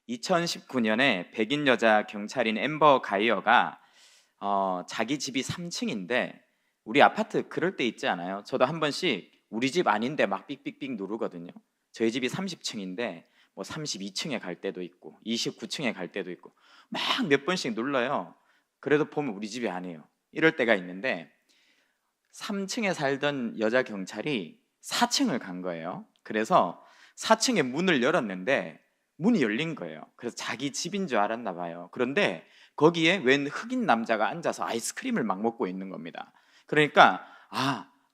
2019년에 백인 여자 경찰인 앰버 가이어가 자기 집이 3층인데 우리 아파트 그럴 때 있지 않아요? 저도 한 번씩 우리 집 아닌데 막 삑삑삑 누르거든요. 저희 집이 30층인데 뭐 32층에 갈 때도 있고 29층에 갈 때도 있고 막 몇 번씩 눌러요. 그래도 보면 우리 집이 아니에요. 이럴 때가 있는데 3층에 살던 여자 경찰이 4층을 간 거예요. 그래서 4층에 문을 열었는데 문이 열린 거예요. 그래서 자기 집인 줄 알았나 봐요. 그런데 거기에 웬 흑인 남자가 앉아서 아이스크림을 막 먹고 있는 겁니다. 그러니까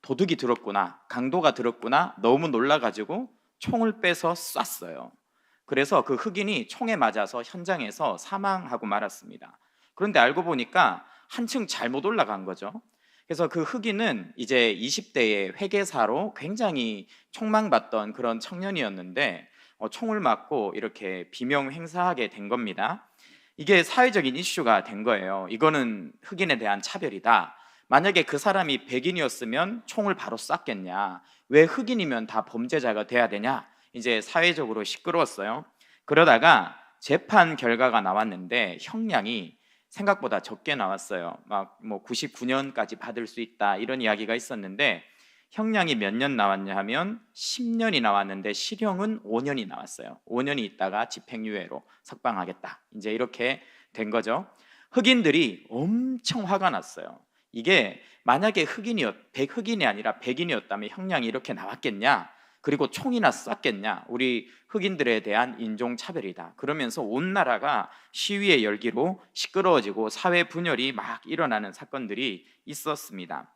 도둑이 들었구나, 강도가 들었구나, 너무 놀라가지고 총을 빼서 쐈어요. 그래서 그 흑인이 총에 맞아서 현장에서 사망하고 말았습니다. 그런데 알고 보니까 한층 잘못 올라간 거죠. 그래서 그 흑인은 이제 20대의 회계사로 굉장히 촉망받던 그런 청년이었는데 총을 맞고 이렇게 비명 행사하게 된 겁니다. 이게 사회적인 이슈가 된 거예요. 이거는 흑인에 대한 차별이다. 만약에 그 사람이 백인이었으면 총을 바로 쐈겠냐? 왜 흑인이면 다 범죄자가 돼야 되냐? 이제 사회적으로 시끄러웠어요. 그러다가 재판 결과가 나왔는데 형량이 생각보다 적게 나왔어요. 막 뭐 99년까지 받을 수 있다 이런 이야기가 있었는데 형량이 몇 년 나왔냐 하면 10년이 나왔는데 실형은 5년이 나왔어요. 5년이 있다가 집행유예로 석방하겠다. 이제 이렇게 된 거죠. 흑인들이 엄청 화가 났어요. 이게 만약에 흑인이 아니라 백인이었다면 형량이 이렇게 나왔겠냐? 그리고 총이나 쐈겠냐? 우리 흑인들에 대한 인종차별이다. 그러면서 온 나라가 시위의 열기로 시끄러워지고 사회 분열이 막 일어나는 사건들이 있었습니다.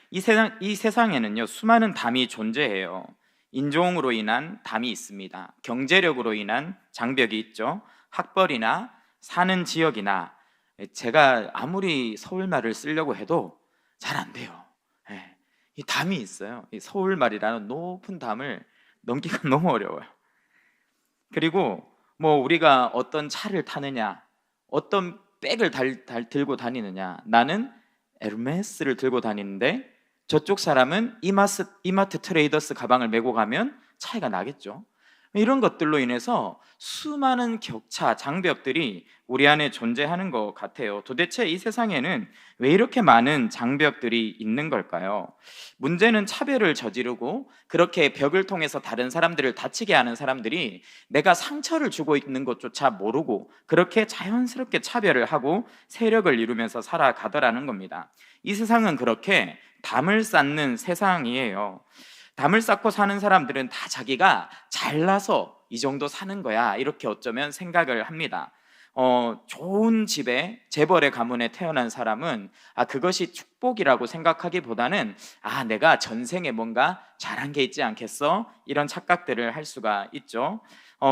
이 세상에는요, 수많은 담이 존재해요. 인종으로 인한 담이 있습니다. 경제력으로 인한 장벽이 있죠. 학벌이나 사는 지역이나 제가 아무리 서울말을 쓰려고 해도 잘 안 돼요. 이 담이 있어요. 이 서울말이라는 높은 담을 넘기가 너무 어려워요. 그리고 뭐 우리가 어떤 차를 타느냐, 어떤 백을 들고 다니느냐, 나는 에르메스를 들고 다니는데 저쪽 사람은 이마트 트레이더스 가방을 메고 가면 차이가 나겠죠. 이런 것들로 인해서 수많은 격차, 장벽들이 우리 안에 존재하는 것 같아요. 도대체 이 세상에는 왜 이렇게 많은 장벽들이 있는 걸까요? 문제는 차별을 저지르고 그렇게 벽을 통해서 다른 사람들을 다치게 하는 사람들이 내가 상처를 주고 있는 것조차 모르고 그렇게 자연스럽게 차별을 하고 세력을 이루면서 살아가더라는 겁니다. 이 세상은 그렇게 담을 쌓는 세상이에요. 담을 쌓고 사는 사람들은 다 자기가 잘나서 이 정도 사는 거야 이렇게 어쩌면 생각을 합니다. 좋은 집에 재벌의 가문에 태어난 사람은 그것이 축복이라고 생각하기보다는 내가 전생에 뭔가 잘한 게 있지 않겠어? 이런 착각들을 할 수가 있죠.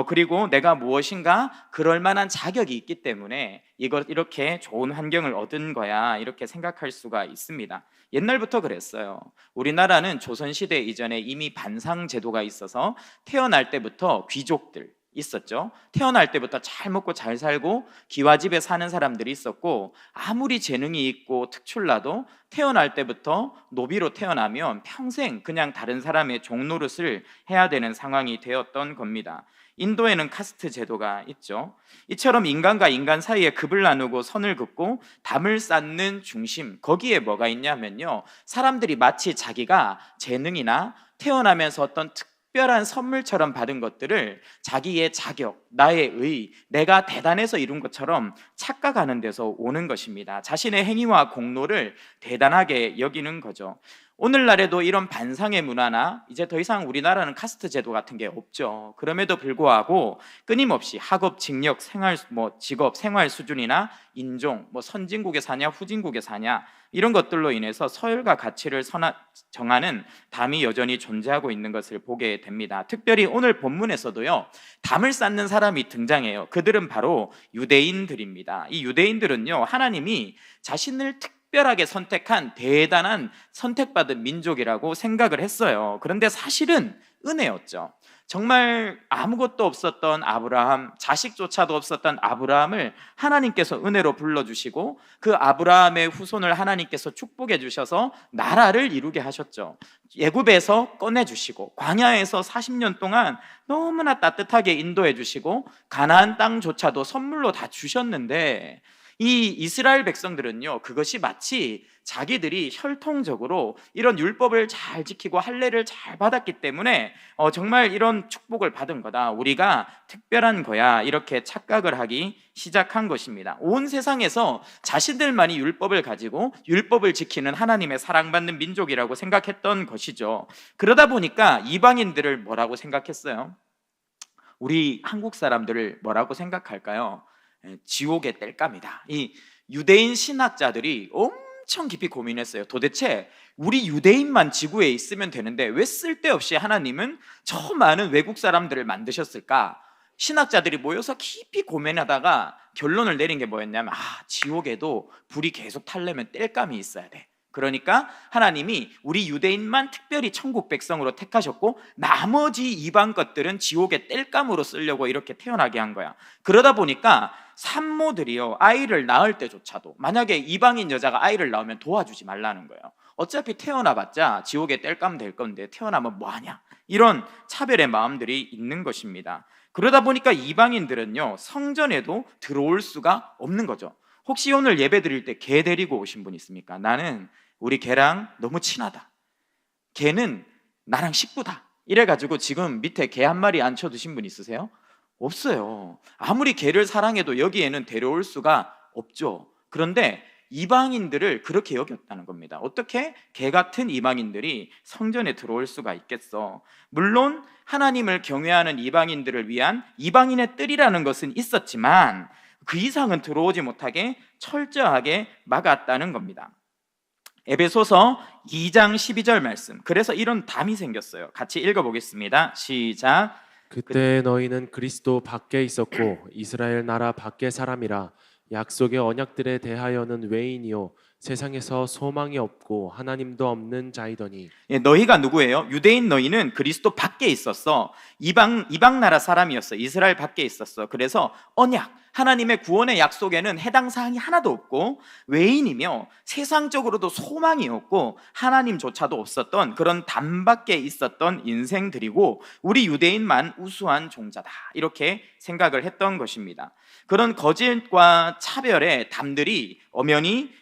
그리고 내가 무엇인가 그럴 만한 자격이 있기 때문에 이렇게 좋은 환경을 얻은 거야 이렇게 생각할 수가 있습니다. 옛날부터 그랬어요. 우리나라는 조선시대 이전에 이미 반상제도가 있어서 태어날 때부터 귀족들 있었죠. 태어날 때부터 잘 먹고 잘 살고 기와집에 사는 사람들이 있었고 아무리 재능이 있고 특출나도 태어날 때부터 노비로 태어나면 평생 그냥 다른 사람의 종노릇을 해야 되는 상황이 되었던 겁니다. 인도에는 카스트 제도가 있죠. 이처럼 인간과 인간 사이에 급을 나누고 선을 긋고 담을 쌓는 중심, 거기에 뭐가 있냐면요, 사람들이 마치 자기가 재능이나 태어나면서 어떤 특별한 선물처럼 받은 것들을 자기의 자격, 나의 의, 내가 대단해서 이룬 것처럼 착각하는 데서 오는 것입니다. 자신의 행위와 공로를 대단하게 여기는 거죠. 오늘날에도 이런 반상의 문화나 이제 더 이상 우리나라는 카스트 제도 같은 게 없죠. 그럼에도 불구하고 끊임없이 학업, 직력, 직업, 생활 수준이나 인종, 선진국에 사냐 후진국에 사냐 이런 것들로 인해서 서열과 가치를 정하는 담이 여전히 존재하고 있는 것을 보게 됩니다. 특별히 오늘 본문에서도요, 담을 쌓는 사람이 등장해요. 그들은 바로 유대인들입니다. 이 유대인들은요, 하나님이 자신을 특별하게 선택한 대단한 선택받은 민족이라고 생각을 했어요. 그런데 사실은 은혜였죠. 정말 아무것도 없었던 아브라함, 자식조차도 없었던 아브라함을 하나님께서 은혜로 불러주시고 그 아브라함의 후손을 하나님께서 축복해 주셔서 나라를 이루게 하셨죠. 애굽에서 꺼내주시고 광야에서 40년 동안 너무나 따뜻하게 인도해 주시고 가나안 땅조차도 선물로 다 주셨는데, 이 이스라엘 백성들은요, 그것이 마치 자기들이 혈통적으로 이런 율법을 잘 지키고 할례를 잘 받았기 때문에 정말 이런 축복을 받은 거다, 우리가 특별한 거야, 이렇게 착각을 하기 시작한 것입니다. 온 세상에서 자신들만이 율법을 가지고 율법을 지키는 하나님의 사랑받는 민족이라고 생각했던 것이죠. 그러다 보니까 이방인들을 뭐라고 생각했어요? 우리 한국 사람들을 뭐라고 생각할까요? 지옥의 땔감이다. 이 유대인 신학자들이 엄청 깊이 고민했어요. 도대체 우리 유대인만 지구에 있으면 되는데 왜 쓸데없이 하나님은 저 많은 외국 사람들을 만드셨을까? 신학자들이 모여서 깊이 고민하다가 결론을 내린 게 뭐였냐면, 지옥에도 불이 계속 타려면 땔감이 있어야 돼. 그러니까 하나님이 우리 유대인만 특별히 천국 백성으로 택하셨고 나머지 이방 것들은 지옥의 땔감으로 쓰려고 이렇게 태어나게 한 거야. 그러다 보니까 산모들이요, 아이를 낳을 때조차도 만약에 이방인 여자가 아이를 낳으면 도와주지 말라는 거예요. 어차피 태어나봤자 지옥의 땔감 될 건데 태어나면 뭐하냐, 이런 차별의 마음들이 있는 것입니다. 그러다 보니까 이방인들은요, 성전에도 들어올 수가 없는 거죠. 혹시 오늘 예배 드릴 때 개 데리고 오신 분 있습니까? 나는 우리 개랑 너무 친하다, 개는 나랑 식구다, 이래가지고 지금 밑에 개 한 마리 앉혀두신 분 있으세요? 없어요. 아무리 개를 사랑해도 여기에는 데려올 수가 없죠. 그런데 이방인들을 그렇게 여겼다는 겁니다. 어떻게 개 같은 이방인들이 성전에 들어올 수가 있겠어? 물론 하나님을 경외하는 이방인들을 위한 이방인의 뜰이라는 것은 있었지만 그 이상은 들어오지 못하게 철저하게 막았다는 겁니다. 에베소서 2장 12절 말씀, 그래서 이런 담이 생겼어요. 같이 읽어보겠습니다. 시작. 그때 너희는 그리스도 밖에 있었고 이스라엘 나라 밖의 사람이라 약속의 언약들에 대하여는 외인이요 세상에서 소망이 없고 하나님도 없는 자이더니. 너희가 누구예요? 유대인 너희는 그리스도 밖에 있었어. 이방 나라 사람이었어. 이스라엘 밖에 있었어. 그래서 언약, 하나님의 구원의 약속에는 해당 사항이 하나도 없고 외인이며 세상적으로도 소망이 없고 하나님조차도 없었던 그런 담 밖에 있었던 인생들이고 우리 유대인만 우수한 종자다, 이렇게 생각을 했던 것입니다. 그런 거짓과 차별의 담들이 엄연히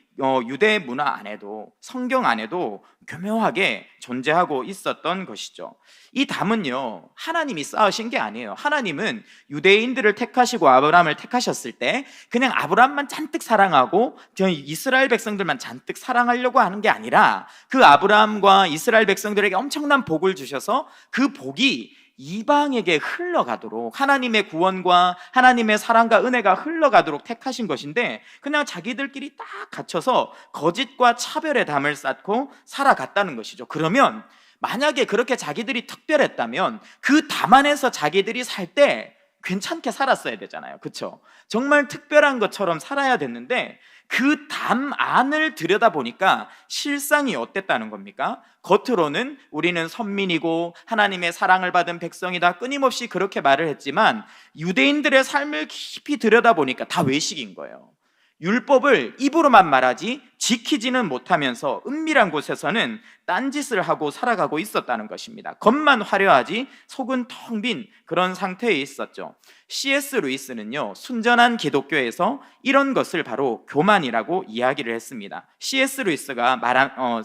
유대 문화 안에도 성경 안에도 교묘하게 존재하고 있었던 것이죠. 이 담은요, 하나님이 쌓으신 게 아니에요. 하나님은 유대인들을 택하시고 아브라함을 택하셨을 때 그냥 아브라함만 잔뜩 사랑하고 이스라엘 백성들만 잔뜩 사랑하려고 하는 게 아니라 그 아브라함과 이스라엘 백성들에게 엄청난 복을 주셔서 그 복이 이방에게 흘러가도록, 하나님의 구원과 하나님의 사랑과 은혜가 흘러가도록 택하신 것인데 그냥 자기들끼리 딱 갇혀서 거짓과 차별의 담을 쌓고 살아갔다는 것이죠. 그러면 만약에 그렇게 자기들이 특별했다면 그 담 안에서 자기들이 살 때 괜찮게 살았어야 되잖아요. 그렇죠? 정말 특별한 것처럼 살아야 됐는데 그 담 안을 들여다보니까 실상이 어땠다는 겁니까? 겉으로는 우리는 선민이고 하나님의 사랑을 받은 백성이다, 끊임없이 그렇게 말을 했지만 유대인들의 삶을 깊이 들여다보니까 다 외식인 거예요. 율법을 입으로만 말하지 지키지는 못하면서 은밀한 곳에서는 딴짓을 하고 살아가고 있었다는 것입니다. 겉만 화려하지 속은 텅 빈 그런 상태에 있었죠. C.S. 루이스는요, 순전한 기독교에서 이런 것을 바로 교만이라고 이야기를 했습니다. C.S. 루이스가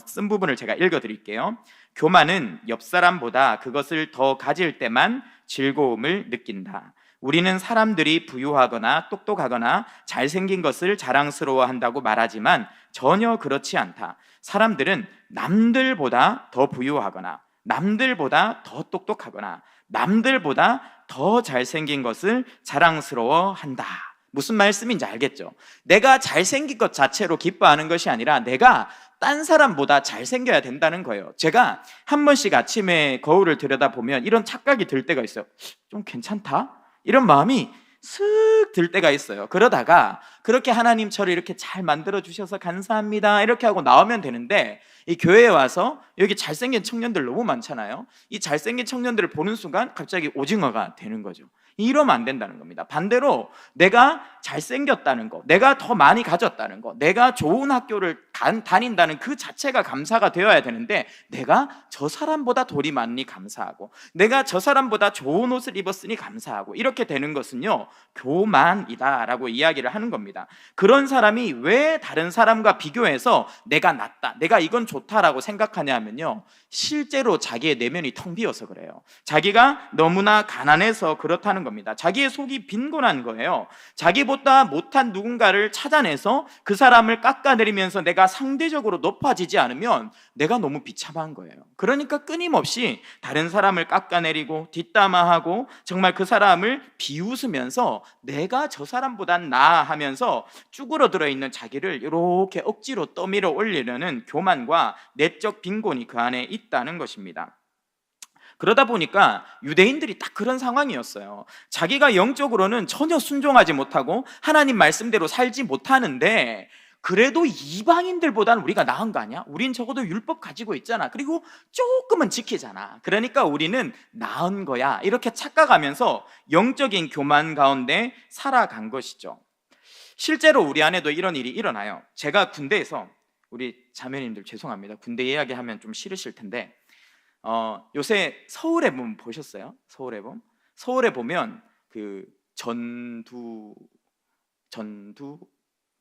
쓴 부분을 제가 읽어드릴게요. 교만은 옆 사람보다 그것을 더 가질 때만 즐거움을 느낀다. 우리는 사람들이 부유하거나 똑똑하거나 잘생긴 것을 자랑스러워한다고 말하지만 전혀 그렇지 않다. 사람들은 남들보다 더 부유하거나 남들보다 더 똑똑하거나 남들보다 더 잘생긴 것을 자랑스러워한다. 무슨 말씀인지 알겠죠? 내가 잘생긴 것 자체로 기뻐하는 것이 아니라 내가 딴 사람보다 잘생겨야 된다는 거예요. 제가 한 번씩 아침에 거울을 들여다보면 이런 착각이 들 때가 있어요. 좀 괜찮다? 이런 마음이 슥 들 때가 있어요. 그러다가 그렇게 하나님 저를 이렇게 잘 만들어 주셔서 감사합니다 이렇게 하고 나오면 되는데, 이 교회에 와서 여기 잘생긴 청년들 너무 많잖아요. 이 잘생긴 청년들을 보는 순간 갑자기 오징어가 되는 거죠. 이러면 안 된다는 겁니다. 반대로 내가 잘생겼다는 거, 내가 더 많이 가졌다는 거, 내가 좋은 학교를 다닌다는 그 자체가 감사가 되어야 되는데, 내가 저 사람보다 돈이 많으니 감사하고, 내가 저 사람보다 좋은 옷을 입었으니 감사하고, 이렇게 되는 것은요 교만이다라고 이야기를 하는 겁니다. 그런 사람이 왜 다른 사람과 비교해서 내가 낫다, 내가 이건 좋다라고 생각하냐면요, 실제로 자기의 내면이 텅 비어서 그래요. 자기가 너무나 가난해서 그렇다는 겁니다. 자기의 속이 빈곤한 거예요. 자기보다 못한 누군가를 찾아내서 그 사람을 깎아내리면서 내가 상대적으로 높아지지 않으면 내가 너무 비참한 거예요. 그러니까 끊임없이 다른 사람을 깎아내리고 뒷담화하고 정말 그 사람을 비웃으면서 내가 저 사람보단 나아 하면서 쭈그러들어 있는 자기를 이렇게 억지로 떠밀어 올리려는 교만과 내적 빈곤이 그 안에 있다는 것입니다. 그러다 보니까 유대인들이 딱 그런 상황이었어요. 자기가 영적으로는 전혀 순종하지 못하고 하나님 말씀대로 살지 못하는데, 그래도 이방인들보다는 우리가 나은 거 아니야? 우린 적어도 율법 가지고 있잖아. 그리고 조금은 지키잖아. 그러니까 우리는 나은 거야. 이렇게 착각하면서 영적인 교만 가운데 살아간 것이죠. 실제로 우리 안에도 이런 일이 일어나요. 제가 군대에서, 우리 자매님들 죄송합니다, 군대 이야기하면 좀 싫으실 텐데, 요새 서울의 봄 보셨어요? 서울의 봄? 서울에 보면 그 전두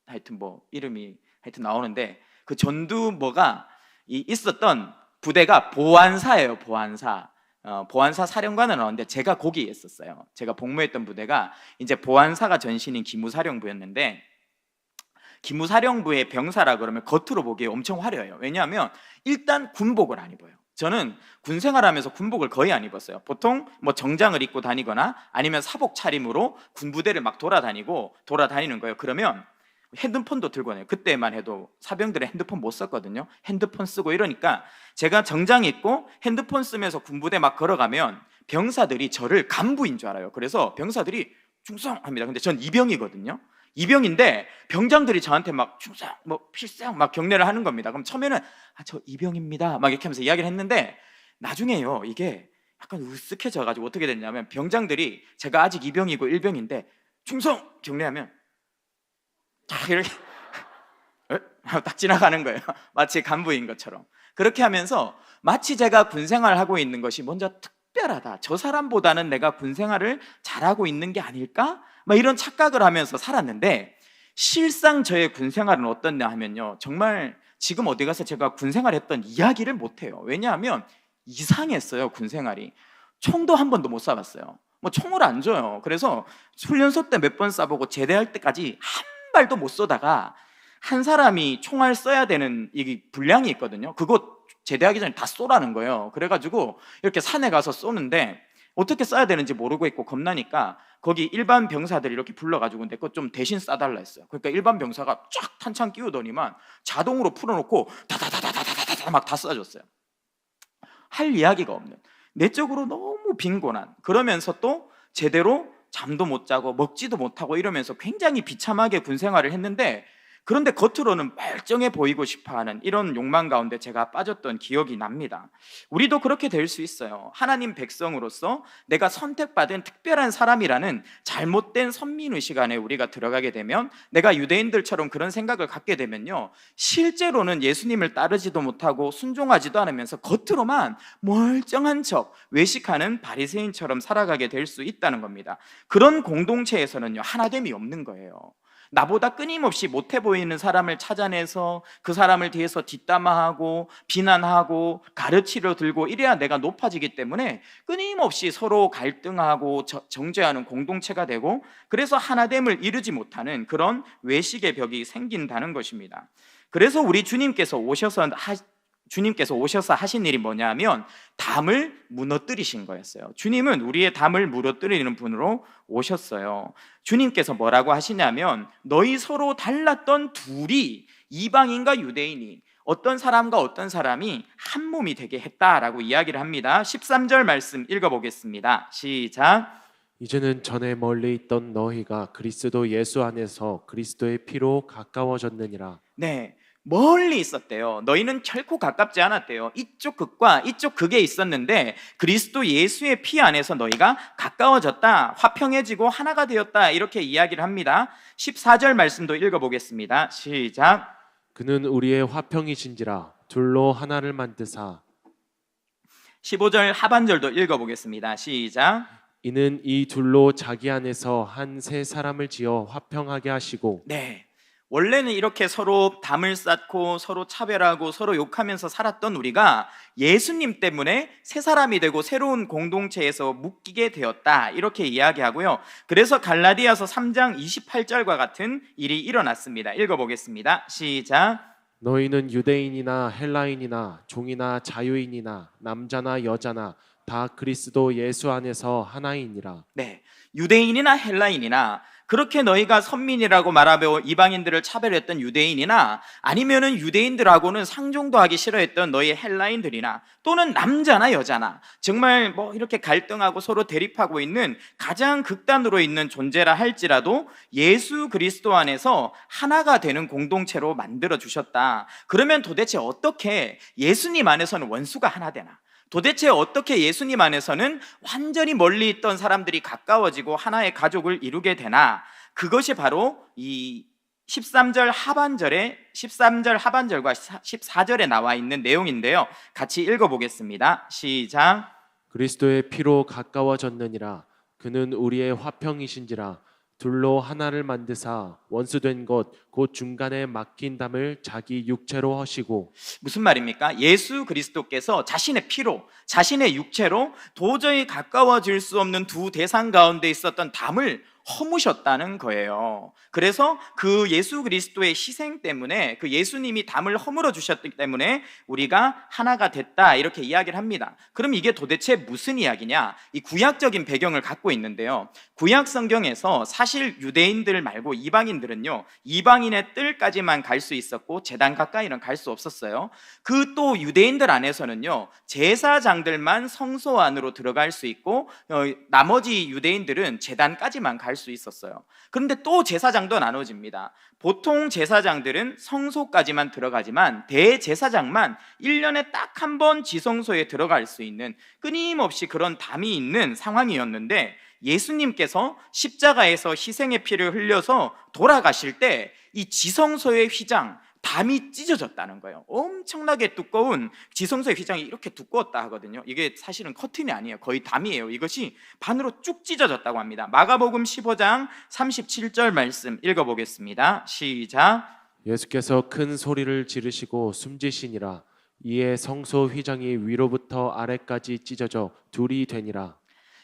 하여튼 뭐 이름이 하여튼 나오는데, 그 전두 뭐가 있었던 부대가 보안사예요. 보안사 사령관을 나왔는데 제가 거기에 있었어요. 제가 복무했던 부대가 이제 보안사가 전신인 기무사령부였는데, 기무사령부의 병사라 그러면 겉으로 보기에 엄청 화려해요. 왜냐하면 일단 군복을 안 입어요. 저는 군 생활하면서 군복을 거의 안 입었어요. 보통 뭐 정장을 입고 다니거나 아니면 사복 차림으로 군부대를 막 돌아다니는 거예요. 그러면 핸드폰도 들고 다녀요. 그때만 해도 사병들은 핸드폰 못 썼거든요. 핸드폰 쓰고 이러니까 제가 정장 입고 핸드폰 쓰면서 군부대 막 걸어가면 병사들이 저를 간부인 줄 알아요. 그래서 병사들이 충성합니다. 근데 전 이병이거든요. 이병인데 병장들이 저한테 막 충성, 뭐 필상 막 경례를 하는 겁니다. 그럼 처음에는 저 이병입니다 막 이렇게 하면서 이야기를 했는데, 나중에요 이게 약간 으쓱해져 가지고 어떻게 됐냐면, 병장들이 제가 아직 이병이고 일병인데 충성 경례하면 딱 이렇게 딱 지나가는 거예요. 마치 간부인 것처럼. 그렇게 하면서 마치 제가 군생활을 하고 있는 것이 먼저 특별하다, 저 사람보다는 내가 군생활을 잘하고 있는 게 아닐까? 막 이런 착각을 하면서 살았는데, 실상 저의 군생활은 어떻냐 하면요, 정말 지금 어디 가서 제가 군생활 했던 이야기를 못해요. 왜냐하면 이상했어요. 군생활이 총도 한 번도 못 쏴봤어요. 뭐 총을 안 줘요. 그래서 훈련소 때 몇 번 쏴보고 제대할 때까지 한 발도 못 쏘다가, 한 사람이 총알 써야 되는 이 분량이 있거든요. 그거 제대하기 전에 다 쏘라는 거예요. 그래가지고 이렇게 산에 가서 쏘는데 어떻게 쏴야 되는지 모르고 있고 겁나니까 거기 일반 병사들이 이렇게 불러가지고 내 거 좀 대신 쏴달라 했어요. 그러니까 일반 병사가 쫙 탄창 끼우더니만 자동으로 풀어놓고 다다다다다다다 막 다 쏴줬어요. 할 이야기가 없는, 내적으로 너무 빈곤한, 그러면서 또 제대로 잠도 못 자고 먹지도 못하고 이러면서 굉장히 비참하게 군 생활을 했는데, 그런데 겉으로는 멀쩡해 보이고 싶어하는 이런 욕망 가운데 제가 빠졌던 기억이 납니다. 우리도 그렇게 될 수 있어요. 하나님 백성으로서 내가 선택받은 특별한 사람이라는 잘못된 선민의식 안에 우리가 들어가게 되면, 내가 유대인들처럼 그런 생각을 갖게 되면요, 실제로는 예수님을 따르지도 못하고 순종하지도 않으면서 겉으로만 멀쩡한 척 외식하는 바리새인처럼 살아가게 될 수 있다는 겁니다. 그런 공동체에서는요, 하나됨이 없는 거예요. 나보다 끊임없이 못해 보이는 사람을 찾아내서 그 사람을 뒤에서 뒷담화하고 비난하고 가르치려 들고 이래야 내가 높아지기 때문에 끊임없이 서로 갈등하고 정죄하는 공동체가 되고, 그래서 하나됨을 이루지 못하는 그런 외식의 벽이 생긴다는 것입니다. 그래서 우리 주님께서 오셔서 하신 일이 뭐냐면 담을 무너뜨리신 거였어요. 주님은 우리의 담을 무너뜨리는 분으로 오셨어요. 주님께서 뭐라고 하시냐면, 너희 서로 달랐던 둘이, 이방인과 유대인이, 어떤 사람과 어떤 사람이 한 몸이 되게 했다라고 이야기를 합니다. 13절 말씀 읽어보겠습니다. 시작. 이제는 전에 멀리 있던 너희가 그리스도 예수 안에서 그리스도의 피로 가까워졌느니라. 네, 멀리 있었대요. 너희는 결코 가깝지 않았대요. 이쪽 극과 이쪽 극에 있었는데 그리스도 예수의 피 안에서 너희가 가까워졌다, 화평해지고 하나가 되었다, 이렇게 이야기를 합니다. 14절 말씀도 읽어보겠습니다. 시작. 그는 우리의 화평이신지라 둘로 하나를 만드사 15절 하반절도 읽어보겠습니다. 시작. 이는 이 둘로 자기 안에서 한 세 사람을 지어 화평하게 하시고. 네, 원래는 이렇게 서로 담을 쌓고 서로 차별하고 서로 욕하면서 살았던 우리가 예수님 때문에 새 사람이 되고 새로운 공동체에서 묶이게 되었다, 이렇게 이야기하고요. 그래서 갈라디아서 3장 28절과 같은 일이 일어났습니다. 읽어보겠습니다. 시작. 너희는 유대인이나 헬라인이나 종이나 자유인이나 남자나 여자나 다 그리스도 예수 안에서 하나이니라. 네, 유대인이나 헬라인이나, 그렇게 너희가 선민이라고 말하며 이방인들을 차별했던 유대인이나, 아니면은 유대인들하고는 상종도 하기 싫어했던 너희 헬라인들이나, 또는 남자나 여자나, 정말 뭐 이렇게 갈등하고 서로 대립하고 있는 가장 극단으로 있는 존재라 할지라도 예수 그리스도 안에서 하나가 되는 공동체로 만들어 주셨다. 그러면 도대체 어떻게 예수님 안에서는 원수가 하나 되나? 도대체 어떻게 예수님 안에서는 완전히 멀리 있던 사람들이 가까워지고 하나의 가족을 이루게 되나? 그것이 바로 이 13절 하반절과 14절에 나와 있는 내용인데요. 같이 읽어보겠습니다. 시작. 그리스도의 피로 가까워졌느니라. 그는 우리의 화평이신지라 둘로 하나를 만드사 원수된 것 곧 중간에 막힌 담을 자기 육체로 허시고. 무슨 말입니까? 예수 그리스도께서 자신의 피로, 자신의 육체로 도저히 가까워질 수 없는 두 대상 가운데 있었던 담을 허무셨다는 거예요. 그래서 그 예수 그리스도의 희생 때문에, 그 예수님이 담을 허물어 주셨기 때문에 우리가 하나가 됐다, 이렇게 이야기를 합니다. 그럼 이게 도대체 무슨 이야기냐? 이 구약적인 배경을 갖고 있는데요. 구약 성경에서 사실 유대인들 말고 이방인들은요, 이방인의 뜰까지만 갈 수 있었고 제단 가까이는 갈 수 없었어요. 그 또 유대인들 안에서는요, 제사장들만 성소 안으로 들어갈 수 있고 나머지 유대인들은 제단까지만 갈 수 있었어요. 그런데 또 제사장도 나눠집니다. 보통 제사장들은 성소까지만 들어가지만 대제사장만 1년에 딱 한 번 지성소에 들어갈 수 있는 끊임없이 그런 담이 있는 상황이었는데, 예수님께서 십자가에서 희생의 피를 흘려서 돌아가실 때 이 지성소의 휘장, 담이 찢어졌다는 거예요. 엄청나게 두꺼운 지성소의 휘장이 이렇게 두꺼웠다 하거든요. 이게 사실은 커튼이 아니에요. 거의 담이에요. 이것이 반으로 쭉 찢어졌다고 합니다. 마가복음 15장 37절 말씀 읽어보겠습니다. 시작. 예수께서 큰 소리를 지르시고 숨지시니라. 이에 성소 휘장이 위로부터 아래까지 찢어져 둘이 되니라.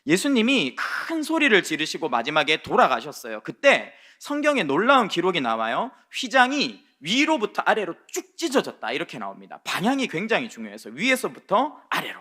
예수님이 큰 소리를 지르시고 마지막에 돌아가셨어요. 그때 성경에 놀라운 기록이 나와요. 휘장이 위로부터 아래로 쭉 찢어졌다, 이렇게 나옵니다. 방향이 굉장히 중요해서 위에서부터 아래로.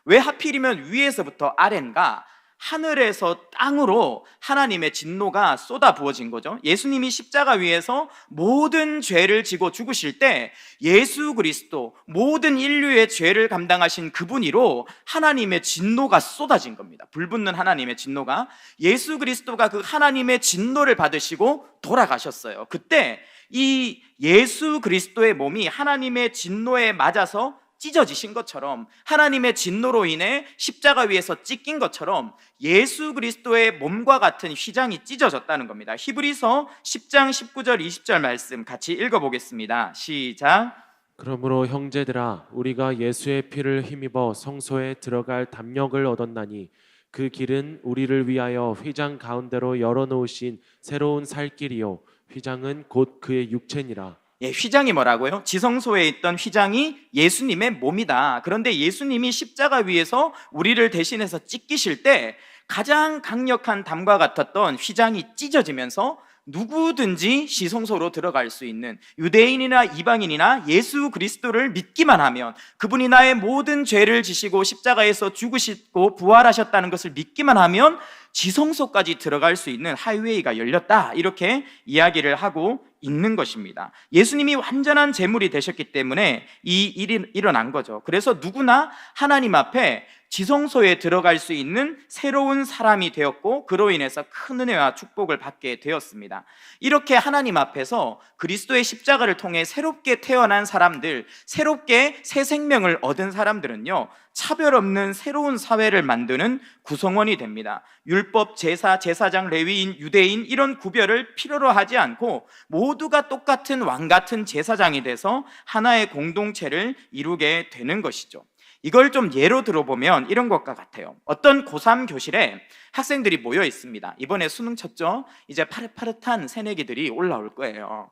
왜 하필이면 위에서부터 아래인가? 하늘에서 땅으로 하나님의 진노가 쏟아 부어진 거죠. 예수님이 십자가 위에서 모든 죄를 지고 죽으실 때 예수 그리스도, 모든 인류의 죄를 감당하신 그분이로 하나님의 진노가 쏟아진 겁니다. 불붙는 하나님의 진노가. 예수 그리스도가 그 하나님의 진노를 받으시고 돌아가셨어요. 그때 이 예수 그리스도의 몸이 하나님의 진노에 맞아서 찢어지신 것처럼, 하나님의 진노로 인해 십자가 위에서 찢긴 것처럼 예수 그리스도의 몸과 같은 휘장이 찢어졌다는 겁니다. 히브리서 10장 19절 20절 말씀 같이 읽어보겠습니다. 시작. 그러므로 형제들아, 우리가 예수의 피를 힘입어 성소에 들어갈 담력을 얻었나니 그 길은 우리를 위하여 휘장 가운데로 열어놓으신 새로운 살 길이요 휘장은 곧 그의 육체니라. 예, 휘장이 뭐라고요? 지성소에 있던 휘장이 예수님의 몸이다. 그런데 예수님이 십자가 위에서 우리를 대신해서 찢기실 때 가장 강력한 담과 같았던 휘장이 찢어지면서 누구든지 지성소로 들어갈 수 있는, 유대인이나 이방인이나 예수 그리스도를 믿기만 하면, 그분이 나의 모든 죄를 지시고 십자가에서 죽으시고 부활하셨다는 것을 믿기만 하면 지성소까지 들어갈 수 있는 하이웨이가 열렸다, 이렇게 이야기를 하고 있는 것입니다. 예수님이 완전한 제물이 되셨기 때문에 이 일이 일어난 거죠. 그래서 누구나 하나님 앞에 지성소에 들어갈 수 있는 새로운 사람이 되었고 그로 인해서 큰 은혜와 축복을 받게 되었습니다. 이렇게 하나님 앞에서 그리스도의 십자가를 통해 새롭게 태어난 사람들, 새롭게 새 생명을 얻은 사람들은요, 차별 없는 새로운 사회를 만드는 구성원이 됩니다. 율법, 제사, 제사장, 레위인, 유대인 이런 구별을 필요로 하지 않고 모두가 똑같은 왕 같은 제사장이 돼서 하나의 공동체를 이루게 되는 것이죠. 이걸 좀 예로 들어보면 이런 것과 같아요. 어떤 고3 교실에 학생들이 모여 있습니다. 이번에 수능 쳤죠? 이제 파릇파릇한 새내기들이 올라올 거예요.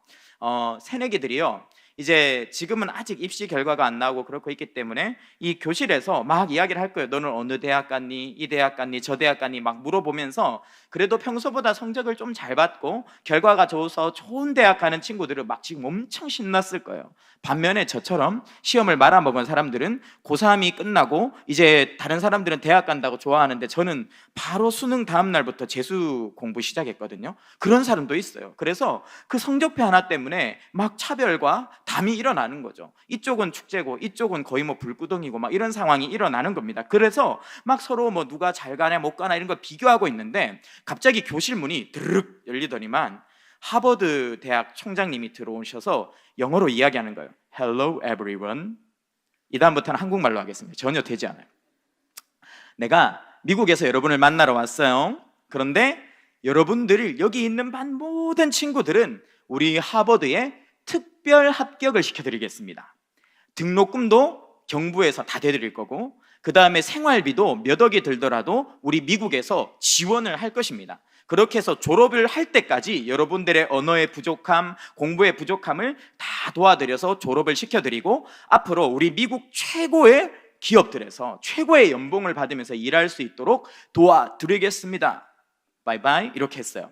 새내기들이요, 이제 지금은 아직 입시 결과가 안 나오고 그렇고 있기 때문에 이 교실에서 막 이야기를 할 거예요. 너는 어느 대학 갔니? 이 대학 갔니? 저 대학 갔니? 막 물어보면서 그래도 평소보다 성적을 좀 잘 받고 결과가 좋아서 좋은 대학 가는 친구들은 막 지금 엄청 신났을 거예요. 반면에 저처럼 시험을 말아먹은 사람들은 고3이 끝나고 이제 다른 사람들은 대학 간다고 좋아하는데 저는 바로 수능 다음 날부터 재수 공부 시작했거든요. 그런 사람도 있어요. 그래서 그 성적표 하나 때문에 막 차별과 담이 일어나는 거죠. 이쪽은 축제고 이쪽은 거의 뭐 불구덩이고 막 이런 상황이 일어나는 겁니다. 그래서 막 서로 뭐 누가 잘 가냐 못 가나 이런 걸 비교하고 있는데 갑자기 교실 문이 드르륵 열리더니만 하버드 대학 총장님이 들어오셔서 영어로 이야기하는 거예요. Hello everyone. 이 다음부터는 한국말로 하겠습니다. 전혀 되지 않아요. 내가 미국에서 여러분을 만나러 왔어요. 그런데 여러분들 여기 있는 반 모든 친구들은 우리 하버드에 특별 합격을 시켜드리겠습니다. 등록금도 정부에서 다 대드릴 거고 그 다음에 생활비도 몇 억이 들더라도 우리 미국에서 지원을 할 것입니다. 그렇게 해서 졸업을 할 때까지 여러분들의 언어의 부족함, 공부의 부족함을 다 도와드려서 졸업을 시켜드리고 앞으로 우리 미국 최고의 기업들에서 최고의 연봉을 받으면서 일할 수 있도록 도와드리겠습니다. 바이바이 이렇게 했어요.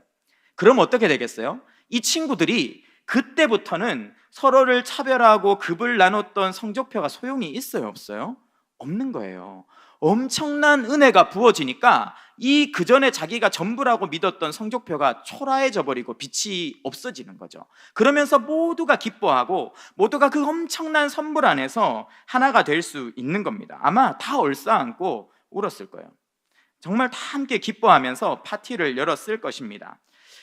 그럼 어떻게 되겠어요? 이 친구들이 그때부터는 서로를 차별하고 급을 나눴던 성적표가 소용이 있어요, 없어요? 없는 거예요. 엄청난 은혜가 부어지니까 이 그전에 자기가 전부라고 믿었던 성적표가 초라해져 버리고 빛이 없어지는 거죠. 그러면서 모두가 기뻐하고 모두가 그 엄청난 선물 안에서 하나가 될 수 있는 겁니다. 아마 다 얼싸안고 울었을 거예요. 정말 다 함께 기뻐하면서 파티를 열었을 것입니다.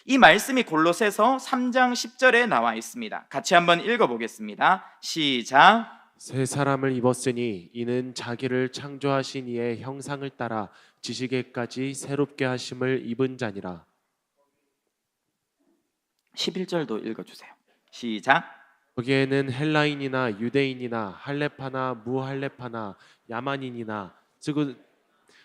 이 말씀이 골로새서 3장 10절에 나와 있습니다. 같이 한번 읽어보겠습니다. 시작. 새 사람을 입었으니 이는 자기를 창조하신 이의 형상을 따라 지식에까지 새롭게 하심을 입은 자니라. 11절도 읽어주세요. 시작. 거기에는 헬라인이나 유대인이나 할레파나 무할레파나 야만인이나 즉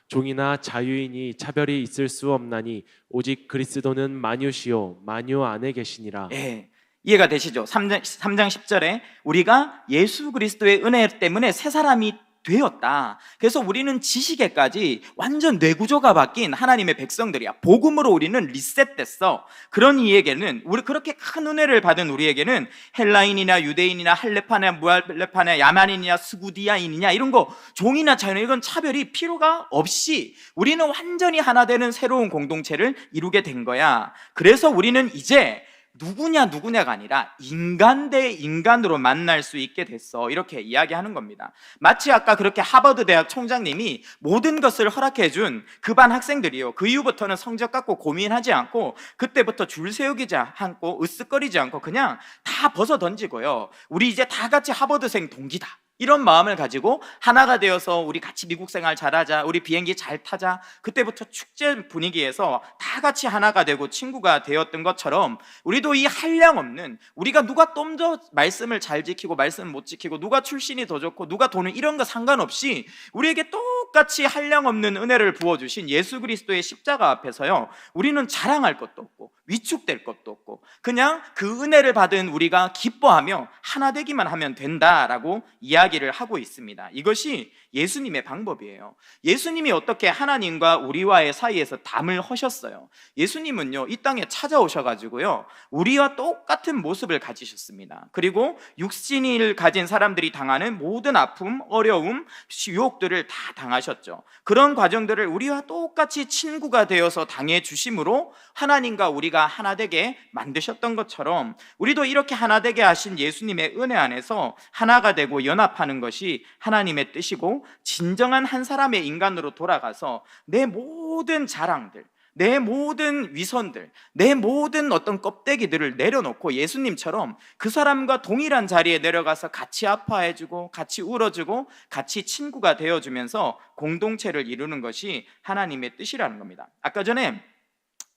종이나 자유인이 차별이 있을 수 없나니 오직 그리스도는 만유시요 만유 안에 계시니라. 예, 이해가 되시죠? 3장 10절에 우리가 예수 그리스도의 은혜 때문에 새 사람이 되었다. 그래서 우리는 지식에까지 완전 뇌구조가 바뀐 하나님의 백성들이야. 복음으로 우리는 리셋됐어. 그런 이에게는 우리 그렇게 큰 은혜를 받은 우리에게는 헬라인이나 유대인이나 할레파나 무할레파나 야만인이냐 스구디아인이냐 이런 거 종이나 자유나 이건 차별이 필요가 없이 우리는 완전히 하나 되는 새로운 공동체를 이루게 된 거야. 그래서 우리는 이제 누구냐가 아니라 인간 대 인간으로 만날 수 있게 됐어. 이렇게 이야기하는 겁니다. 마치 아까 그렇게 하버드 대학 총장님이 모든 것을 허락해 준 그 반 학생들이요, 그 이후부터는 성적 갖고 고민하지 않고 그때부터 줄 세우기지 않고 으쓱거리지 않고 그냥 다 벗어 던지고요, 우리 이제 다 같이 하버드생 동기다 이런 마음을 가지고 하나가 되어서 우리 같이 미국 생활 잘하자, 우리 비행기 잘 타자. 그때부터 축제 분위기에서 다 같이 하나가 되고 친구가 되었던 것처럼 우리도 이 한량없는, 우리가 누가 좀 더 말씀을 잘 지키고 말씀을 못 지키고 누가 출신이 더 좋고 누가 돈을 이런 거 상관없이 우리에게 똑같이 한량없는 은혜를 부어주신 예수 그리스도의 십자가 앞에서요, 우리는 자랑할 것도 없고 위축될 것도 없고 그냥 그 은혜를 받은 우리가 기뻐하며 하나 되기만 하면 된다라고 이야기를 하고 있습니다. 이것이 예수님의 방법이에요. 예수님이 어떻게 하나님과 우리와의 사이에서 담을 허셨어요. 예수님은요, 이 땅에 찾아오셔가지고요, 우리와 똑같은 모습을 가지셨습니다. 그리고 육신을 가진 사람들이 당하는 모든 아픔, 어려움, 유혹들을 다 당하셨죠. 그런 과정들을 우리와 똑같이 친구가 되어서 당해 주심으로 하나님과 우리가 우리가 하나 되게 만드셨던 것처럼 우리도 이렇게 하나 되게 하신 예수님의 은혜 안에서 하나가 되고 연합하는 것이 하나님의 뜻이고, 진정한 한 사람의 인간으로 돌아가서 내 모든 자랑들, 내 모든 위선들, 내 모든 어떤 껍데기들을 내려놓고 예수님처럼 그 사람과 동일한 자리에 내려가서 같이 아파해주고 같이 울어주고 같이 친구가 되어주면서 공동체를 이루는 것이 하나님의 뜻이라는 겁니다. 아까 전에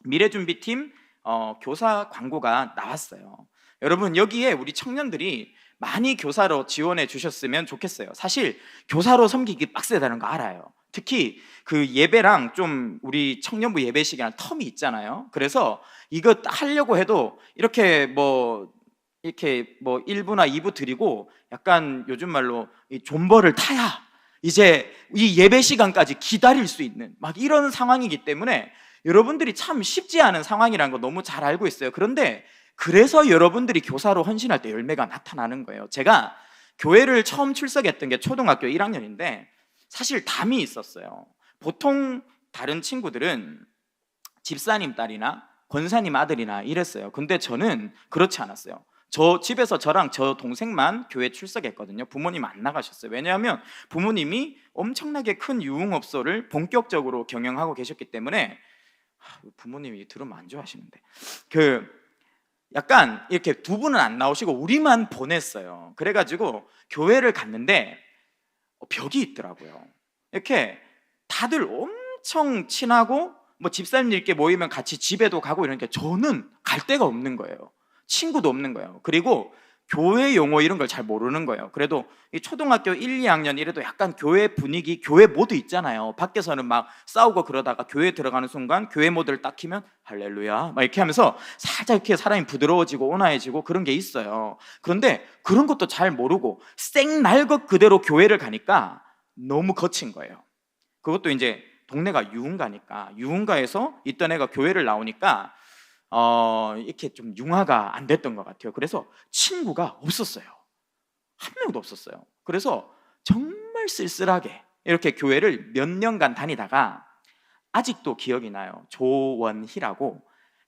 미래준비팀 교사 광고가 나왔어요. 여러분, 여기에 우리 청년들이 많이 교사로 지원해 주셨으면 좋겠어요. 사실 교사로 섬기기 빡세다는 거 알아요. 특히 그 예배랑 좀 우리 청년부 예배 시간 텀이 있잖아요. 그래서 이거 하려고 해도 이렇게 뭐 1부나 2부 드리고 약간 요즘 말로 이 존버를 타야 이제 이 예배 시간까지 기다릴 수 있는 막 이런 상황이기 때문에 여러분들이 참 쉽지 않은 상황이라는 거 너무 잘 알고 있어요. 그런데 그래서 여러분들이 교사로 헌신할 때 열매가 나타나는 거예요. 제가 교회를 처음 출석했던 게 초등학교 1학년인데 사실 담이 있었어요. 보통 다른 친구들은 집사님 딸이나 권사님 아들이나 이랬어요. 근데 저는 그렇지 않았어요. 저 집에서 저랑 저 동생만 교회 출석했거든요. 부모님 안 나가셨어요. 왜냐하면 부모님이 엄청나게 큰 유흥업소를 본격적으로 경영하고 계셨기 때문에, 부모님이 들으면 안 좋아하시는데 약간 이렇게 두 분은 안 나오시고 우리만 보냈어요. 그래가지고 교회를 갔는데 벽이 있더라고요. 이렇게 다들 엄청 친하고 뭐 집사님들께 모이면 같이 집에도 가고 이러니까 저는 갈 데가 없는 거예요. 친구도 없는 거예요. 그리고 교회 용어 이런 걸 잘 모르는 거예요. 그래도 이 초등학교 1, 2학년 이래도 약간 교회 분위기, 교회 모드 있잖아요. 밖에서는 막 싸우고 그러다가 교회 들어가는 순간 교회 모드를 딱 키면 할렐루야 막 이렇게 하면서 살짝 이렇게 사람이 부드러워지고 온화해지고 그런 게 있어요. 그런데 그런 것도 잘 모르고 생 날 것 그대로 교회를 가니까 너무 거친 거예요. 그것도 이제 동네가 유흥가니까, 유흥가에서 있던 애가 교회를 나오니까 이렇게 좀 융화가 안 됐던 것 같아요. 그래서 친구가 없었어요. 한 명도 없었어요. 그래서 정말 쓸쓸하게 이렇게 교회를 몇 년간 다니다가 아직도 기억이 나요. 조원희라고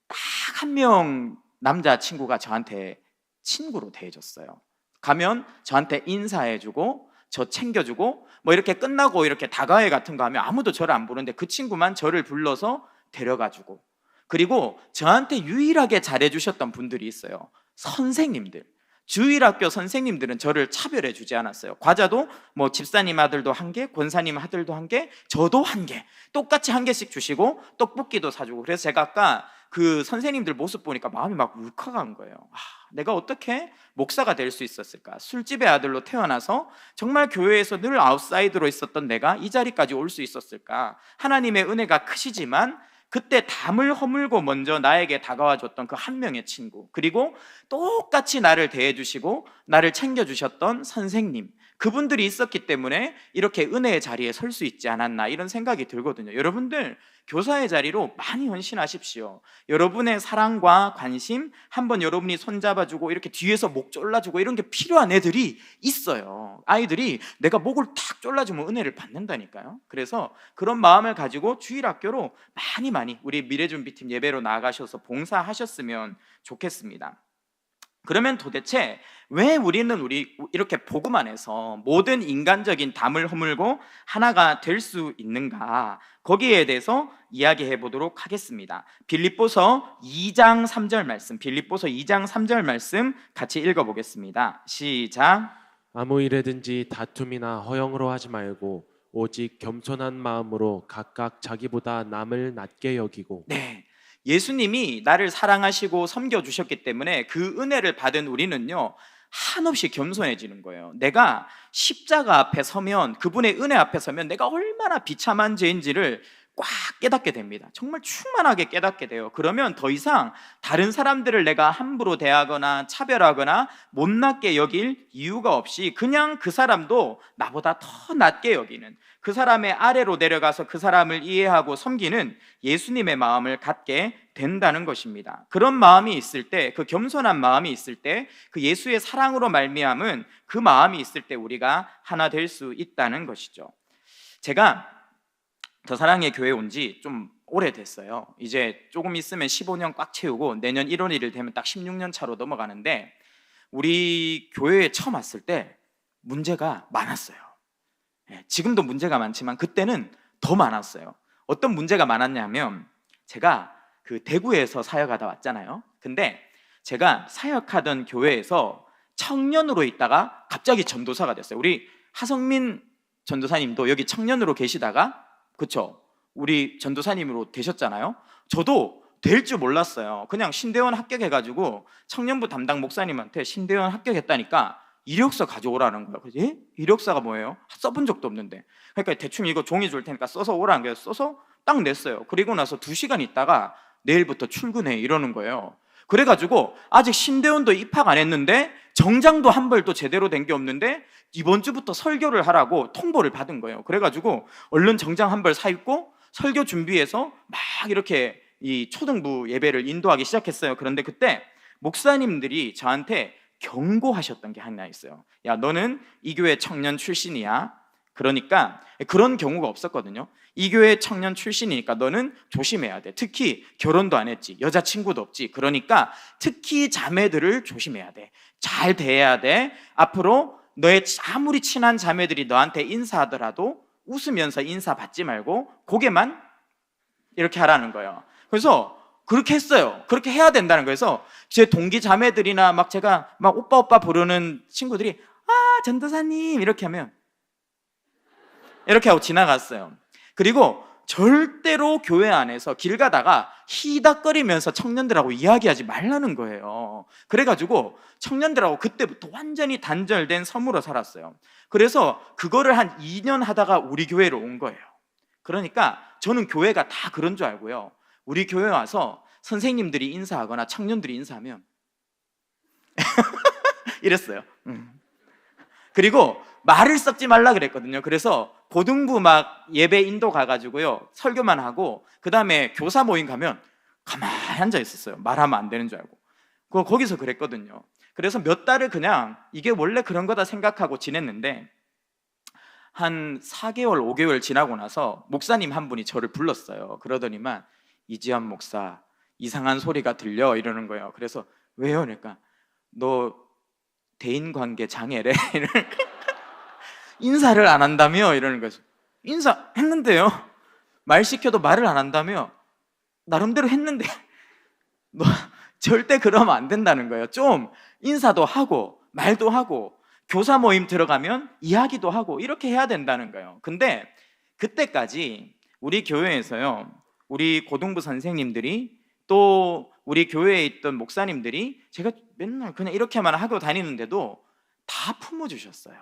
딱 한 명 남자친구가 저한테 친구로 대해줬어요. 가면 저한테 인사해주고 저 챙겨주고 뭐 이렇게 끝나고 이렇게 다가회 같은 거 하면 아무도 저를 안 부르는데 그 친구만 저를 불러서 데려가주고, 그리고 저한테 유일하게 잘해주셨던 분들이 있어요. 선생님들. 주일학교 선생님들은 저를 차별해 주지 않았어요. 과자도 뭐 집사님 아들도 한 개, 권사님 아들도 한 개, 저도 한 개, 똑같이 한 개씩 주시고 떡볶이도 사주고. 그래서 제가 아까 그 선생님들 모습 보니까 마음이 막 울컥한 거예요. 내가 어떻게 목사가 될 수 있었을까? 술집의 아들로 태어나서 정말 교회에서 늘 아웃사이드로 있었던 내가 이 자리까지 올 수 있었을까? 하나님의 은혜가 크시지만 그때 담을 허물고 먼저 나에게 다가와 줬던 그 한 명의 친구, 그리고 똑같이 나를 대해주시고 나를 챙겨주셨던 선생님, 그분들이 있었기 때문에 이렇게 은혜의 자리에 설 수 있지 않았나, 이런 생각이 들거든요. 여러분들 교사의 자리로 많이 헌신하십시오. 여러분의 사랑과 관심, 한번 여러분이 손잡아주고 이렇게 뒤에서 목 졸라주고 이런 게 필요한 애들이 있어요. 아이들이 내가 목을 탁 졸라주면 은혜를 받는다니까요. 그래서 그런 마음을 가지고 주일학교로 많이 우리 미래준비팀 예배로 나아가셔서 봉사하셨으면 좋겠습니다. 그러면 도대체 왜 우리는 이렇게 복음 안에서 모든 인간적인 담을 허물고 하나가 될 수 있는가? 거기에 대해서 이야기해 보도록 하겠습니다. 빌립보서 2장 3절 말씀, 빌립보서 2장 3절 말씀 같이 읽어보겠습니다. 시작. 아무 일에든지 다툼이나 허영으로 하지 말고 오직 겸손한 마음으로 각각 자기보다 남을 낮게 여기고. 네, 예수님이 나를 사랑하시고 섬겨주셨기 때문에 그 은혜를 받은 우리는요, 한없이 겸손해지는 거예요. 내가 십자가 앞에 서면, 그분의 은혜 앞에 서면 내가 얼마나 비참한 죄인지를 꽉 깨닫게 됩니다. 정말 충만하게 깨닫게 돼요. 그러면 더 이상 다른 사람들을 내가 함부로 대하거나 차별하거나 못났게 여길 이유가 없이 그냥 그 사람도 나보다 더 낮게 여기는, 그 사람의 아래로 내려가서 그 사람을 이해하고 섬기는 예수님의 마음을 갖게 된다는 것입니다. 그런 마음이 있을 때, 그 겸손한 마음이 있을 때, 그 예수의 사랑으로 말미암은 그 마음이 있을 때 우리가 하나 될 수 있다는 것이죠. 제가 더 사랑의 교회 온 지 좀 오래됐어요. 이제 조금 있으면 15년 꽉 채우고 내년 1월 1일 되면 딱 16년 차로 넘어가는데, 우리 교회에 처음 왔을 때 문제가 많았어요. 지금도 문제가 많지만 그때는 더 많았어요. 어떤 문제가 많았냐면, 제가 그 대구에서 사역하다 왔잖아요. 근데 제가 사역하던 교회에서 청년으로 있다가 갑자기 전도사가 됐어요. 우리 하성민 전도사님도 여기 청년으로 계시다가, 그쵸? 우리 전도사님으로 되셨잖아요. 저도 될 줄 몰랐어요. 그냥 신대원 합격해가지고 청년부 담당 목사님한테 신대원 합격했다니까 이력서 가져오라는 거예요. 그래서 예? 이력서가 뭐예요? 써본 적도 없는데. 그러니까 대충 이거 종이 줄 테니까 써서 오라는 거예요. 써서 딱 냈어요. 그리고 나서 2시간 있다가 내일부터 출근해 이러는 거예요. 그래가지고 아직 신대원도 입학 안 했는데 정장도 한 벌도 제대로 된 게 없는데 이번 주부터 설교를 하라고 통보를 받은 거예요. 그래가지고 얼른 정장 한 벌 사 입고 설교 준비해서 막 이렇게 이 초등부 예배를 인도하기 시작했어요. 그런데 그때 목사님들이 저한테 경고하셨던 게 하나 있어요. 야, 너는 이 교회 청년 출신이야. 그러니까 그런 경우가 없었거든요. 이 교회 청년 출신이니까 너는 조심해야 돼. 특히 결혼도 안 했지, 여자친구도 없지. 그러니까 특히 자매들을 조심해야 돼. 잘 대해야 돼. 앞으로 너의 아무리 친한 자매들이 너한테 인사하더라도 웃으면서 인사 받지 말고 고개만 이렇게 하라는 거예요. 그래서 그렇게 했어요. 그렇게 해야 된다는 거예요. 그래서 제 동기 자매들이나 막 제가 막 오빠 오빠 부르는 친구들이 아, 전도사님 이렇게 하면 이렇게 하고 지나갔어요. 그리고 절대로 교회 안에서 길 가다가 히닥거리면서 청년들하고 이야기하지 말라는 거예요. 그래가지고 청년들하고 그때부터 완전히 단절된 섬으로 살았어요. 그래서 그거를 한 2년 하다가 우리 교회로 온 거예요. 그러니까 저는 교회가 다 그런 줄 알고요. 우리 교회 와서 선생님들이 인사하거나 청년들이 인사하면 이랬어요. 그리고 말을 섞지 말라 그랬거든요. 그래서 고등부 막 예배 인도 가가지고요, 설교만 하고 그 다음에 교사 모임 가면 가만히 앉아 있었어요. 말하면 안 되는 줄 알고. 거기서 그랬거든요. 그래서 몇 달을 그냥 이게 원래 그런 거다 생각하고 지냈는데, 한 4개월, 5개월 지나고 나서 목사님 한 분이 저를 불렀어요. 그러더니만 이지한 목사, 이상한 소리가 들려 이러는 거예요. 그래서 왜요? 그러니까 너 대인관계 장애래. 인사를 안 한다며 이러는 거죠. 인사했는데요. 말 시켜도 말을 안 한다며. 나름대로 했는데 너 절대 그러면 안 된다는 거예요. 좀 인사도 하고 말도 하고 교사 모임 들어가면 이야기도 하고 이렇게 해야 된다는 거예요. 근데 그때까지 우리 교회에서요, 우리 고등부 선생님들이 또 우리 교회에 있던 목사님들이 제가 맨날 그냥 이렇게만 하고 다니는데도 다 품어주셨어요.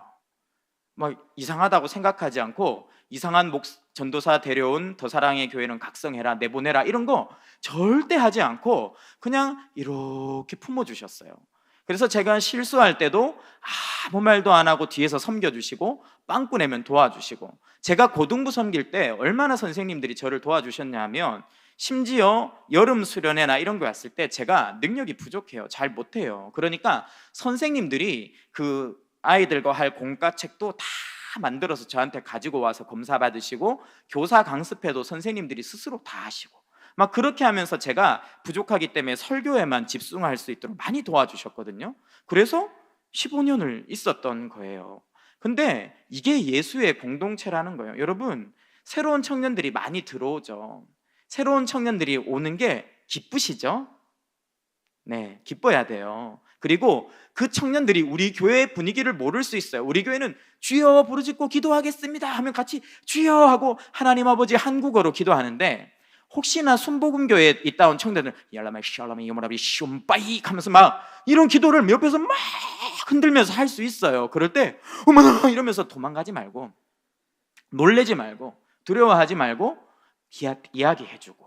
막 이상하다고 생각하지 않고 이상한 전도사 데려온 더 사랑의 교회는 각성해라, 내보내라 이런 거 절대 하지 않고 그냥 이렇게 품어주셨어요. 그래서 제가 실수할 때도 아무 말도 안 하고 뒤에서 섬겨주시고 빵꾸 내면 도와주시고, 제가 고등부 섬길 때 얼마나 선생님들이 저를 도와주셨냐면, 심지어 여름 수련회나 이런 거 왔을 때 제가 능력이 부족해요. 잘 못해요. 그러니까 선생님들이 그 아이들과 할 공과책도 다 만들어서 저한테 가지고 와서 검사 받으시고, 교사 강습회도 선생님들이 스스로 다 하시고, 막 그렇게 하면서 제가 부족하기 때문에 설교에만 집중할 수 있도록 많이 도와주셨거든요. 그래서 15년을 있었던 거예요. 근데 이게 예수의 공동체라는 거예요. 여러분, 새로운 청년들이 많이 들어오죠. 새로운 청년들이 오는 게 기쁘시죠? 네, 기뻐야 돼요. 그리고 그 청년들이 우리 교회의 분위기를 모를 수 있어요. 우리 교회는 주여 부르짖고 기도하겠습니다 하면 같이 주여 하고 하나님 아버지 한국어로 기도하는데, 혹시나 순복음교회에 있다 온 청년들은 yar라마 샬라마 요모라비 숑빠이 하면서 막 이런 기도를 옆에서 막 흔들면서 할 수 있어요. 그럴 때 어머나 이러면서 도망가지 말고, 놀래지 말고, 두려워하지 말고 이야기해주고,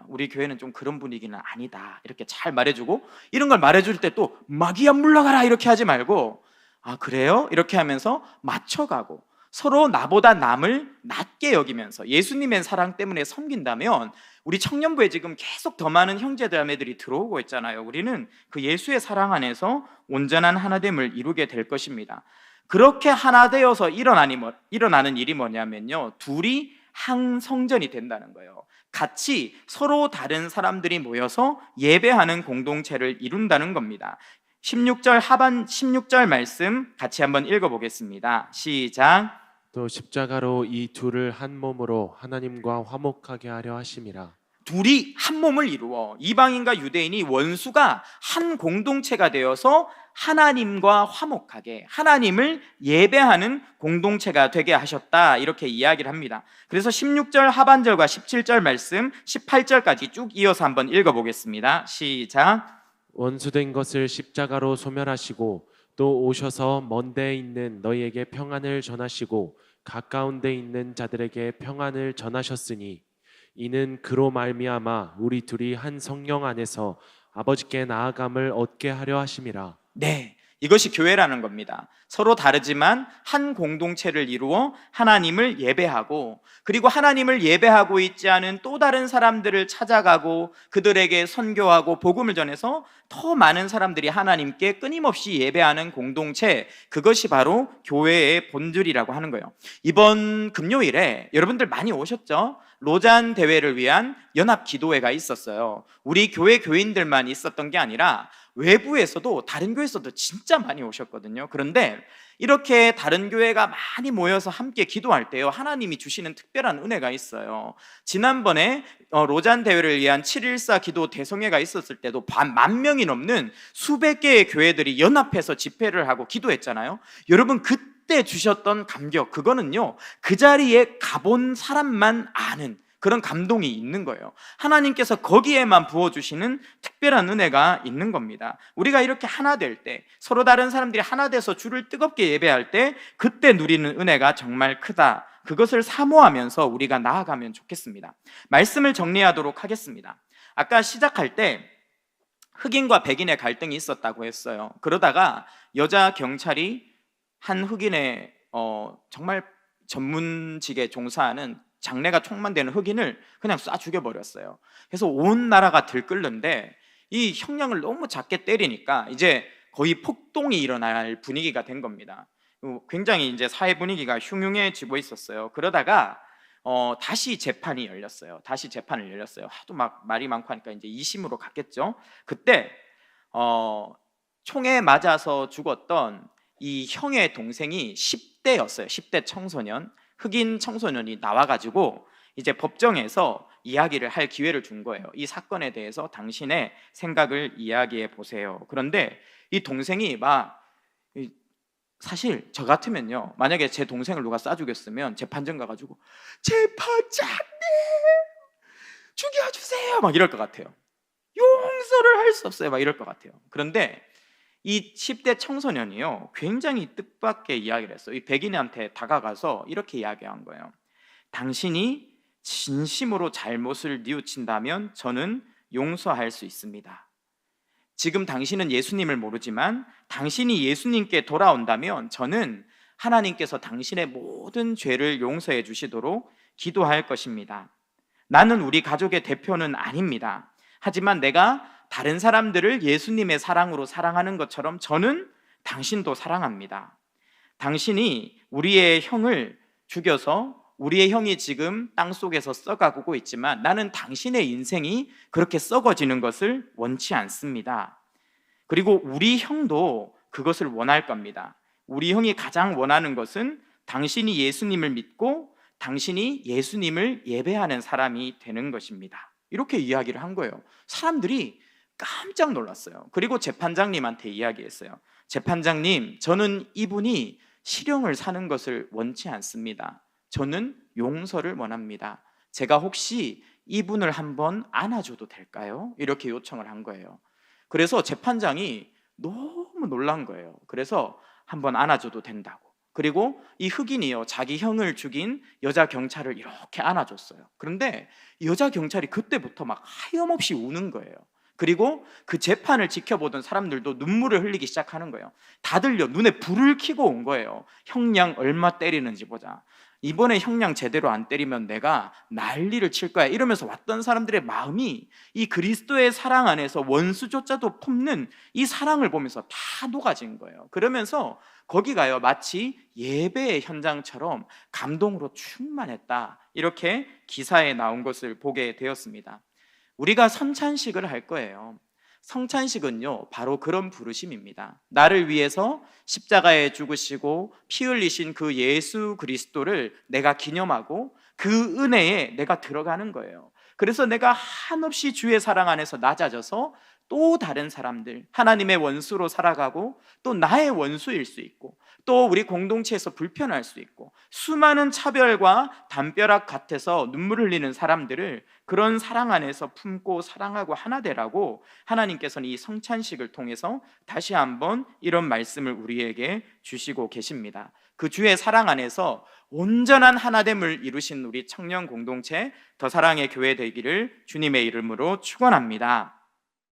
우리 교회는 좀 그런 분위기는 아니다 이렇게 잘 말해주고, 이런 걸 말해줄 때 또 마귀야 물러가라 이렇게 하지 말고, 아 그래요? 이렇게 하면서 맞춰가고, 서로 나보다 남을 낮게 여기면서 예수님의 사랑 때문에 섬긴다면, 우리 청년부에 지금 계속 더 많은 형제자매들이 들어오고 있잖아요. 우리는 그 예수의 사랑 안에서 온전한 하나됨을 이루게 될 것입니다. 그렇게 하나 되어서 일어나는 일이 뭐냐면요, 둘이 항성전이 된다는 거예요. 같이 서로 다른 사람들이 모여서 예배하는 공동체를 이룬다는 겁니다. 16절 말씀 같이 한번 읽어보겠습니다. 시작. 또 십자가로 이 둘을 한 몸으로 하나님과 화목하게 하려 하심이라. 둘이 한 몸을 이루어 이방인과 유대인이 원수가 한 공동체가 되어서 하나님과 화목하게 하나님을 예배하는 공동체가 되게 하셨다, 이렇게 이야기를 합니다. 그래서 16절 하반절과 17절 말씀 18절까지 쭉 이어서 한번 읽어보겠습니다. 시작. 원수된 것을 십자가로 소멸하시고 또 오셔서 먼 데에 있는 너희에게 평안을 전하시고 가까운 데 있는 자들에게 평안을 전하셨으니 이는 그로 말미암아 우리 둘이 한 성령 안에서 아버지께 나아감을 얻게 하려 하심이라. 네, 이것이 교회라는 겁니다. 서로 다르지만 한 공동체를 이루어 하나님을 예배하고, 그리고 하나님을 예배하고 있지 않은 또 다른 사람들을 찾아가고 그들에게 선교하고 복음을 전해서 더 많은 사람들이 하나님께 끊임없이 예배하는 공동체, 그것이 바로 교회의 본질이라고 하는 거예요. 이번 금요일에 여러분들 많이 오셨죠? 로잔 대회를 위한 연합 기도회가 있었어요. 우리 교회 교인들만 있었던 게 아니라 외부에서도, 다른 교회에서도 진짜 많이 오셨거든요. 그런데 이렇게 다른 교회가 많이 모여서 함께 기도할 때요, 하나님이 주시는 특별한 은혜가 있어요. 지난번에 로잔 대회를 위한 7.14 기도 대성회가 있었을 때도 10,000명이 넘는 수백 개의 교회들이 연합해서 집회를 하고 기도했잖아요. 여러분, 그때 주셨던 감격, 그거는요, 그 자리에 가본 사람만 아는 그런 감동이 있는 거예요. 하나님께서 거기에만 부어주시는 특별한 은혜가 있는 겁니다. 우리가 이렇게 하나 될 때, 서로 다른 사람들이 하나 돼서 주를 뜨겁게 예배할 때, 그때 누리는 은혜가 정말 크다. 그것을 사모하면서 우리가 나아가면 좋겠습니다. 말씀을 정리하도록 하겠습니다. 아까 시작할 때 흑인과 백인의 갈등이 있었다고 했어요. 그러다가 여자 경찰이 한 흑인의 정말 전문직에 종사하는 장래가 촉망되는 흑인을 그냥 쏴 죽여버렸어요. 그래서 온 나라가 들끓는데 이 형량을 너무 작게 때리니까 이제 거의 폭동이 일어날 분위기가 된 겁니다. 굉장히 이제 사회 분위기가 흉흉해지고 있었어요. 그러다가 다시 재판이 열렸어요. 다시 재판을 열렸어요. 하도 막 말이 많고 하니까 이제 2심으로 갔겠죠. 그때 총에 맞아서 죽었던 이 형의 동생이 10대였어요. 10대 청소년, 흑인 청소년이 나와가지고 이제 법정에서 이야기를 할 기회를 준 거예요. 이 사건에 대해서 당신의 생각을 이야기해 보세요. 그런데 이 동생이 사실 저 같으면요, 만약에 제 동생을 누가 쏴 죽였으면 재판정 가가지고 재판장님 죽여주세요 막 이럴 것 같아요. 용서를 할 수 없어요 막 이럴 것 같아요. 그런데 이 10대 청소년이요, 굉장히 뜻밖의 이야기를 했어요. 이 백인한테 다가가서 이렇게 이야기한 거예요. 당신이 진심으로 잘못을 뉘우친다면 저는 용서할 수 있습니다. 지금 당신은 예수님을 모르지만 당신이 예수님께 돌아온다면 저는 하나님께서 당신의 모든 죄를 용서해 주시도록 기도할 것입니다. 나는 우리 가족의 대표는 아닙니다. 하지만 내가 다른 사람들을 예수님의 사랑으로 사랑하는 것처럼 저는 당신도 사랑합니다. 당신이 우리의 형을 죽여서 우리의 형이 지금 땅속에서 썩어가고 있지만 나는 당신의 인생이 그렇게 썩어지는 것을 원치 않습니다. 그리고 우리 형도 그것을 원할 겁니다. 우리 형이 가장 원하는 것은 당신이 예수님을 믿고 당신이 예수님을 예배하는 사람이 되는 것입니다. 이렇게 이야기를 한 거예요. 사람들이 깜짝 놀랐어요. 그리고 재판장님한테 이야기했어요. 재판장님, 저는 이분이 실형을 사는 것을 원치 않습니다. 저는 용서를 원합니다. 제가 혹시 이분을 한번 안아줘도 될까요? 이렇게 요청을 한 거예요. 그래서 재판장이 너무 놀란 거예요. 그래서 한번 안아줘도 된다고. 그리고 이 흑인이요, 자기 형을 죽인 여자 경찰을 이렇게 안아줬어요. 그런데 여자 경찰이 그때부터 막 하염없이 우는 거예요. 그리고 그 재판을 지켜보던 사람들도 눈물을 흘리기 시작하는 거예요. 다들요, 눈에 불을 켜고 온 거예요. 형량 얼마 때리는지 보자. 이번에 형량 제대로 안 때리면 내가 난리를 칠 거야 이러면서 왔던 사람들의 마음이 이 그리스도의 사랑 안에서 원수조차도 품는 이 사랑을 보면서 다 녹아진 거예요. 그러면서 거기가요 마치 예배의 현장처럼 감동으로 충만했다, 이렇게 기사에 나온 것을 보게 되었습니다. 우리가 선찬식을 할 거예요. 성찬식은요 바로 그런 부르심입니다. 나를 위해서 십자가에 죽으시고 피 흘리신 그 예수 그리스도를 내가 기념하고 그 은혜에 내가 들어가는 거예요. 그래서 내가 한없이 주의 사랑 안에서 낮아져서 또 다른 사람들, 하나님의 원수로 살아가고 또 나의 원수일 수 있고 또 우리 공동체에서 불편할 수 있고 수많은 차별과 담벼락 같아서 눈물 흘리는 사람들을 그런 사랑 안에서 품고 사랑하고 하나 되라고 하나님께서는 이 성찬식을 통해서 다시 한번 이런 말씀을 우리에게 주시고 계십니다. 그 주의 사랑 안에서 온전한 하나됨을 이루신 우리 청년 공동체 더 사랑의 교회 되기를 주님의 이름으로 축원합니다.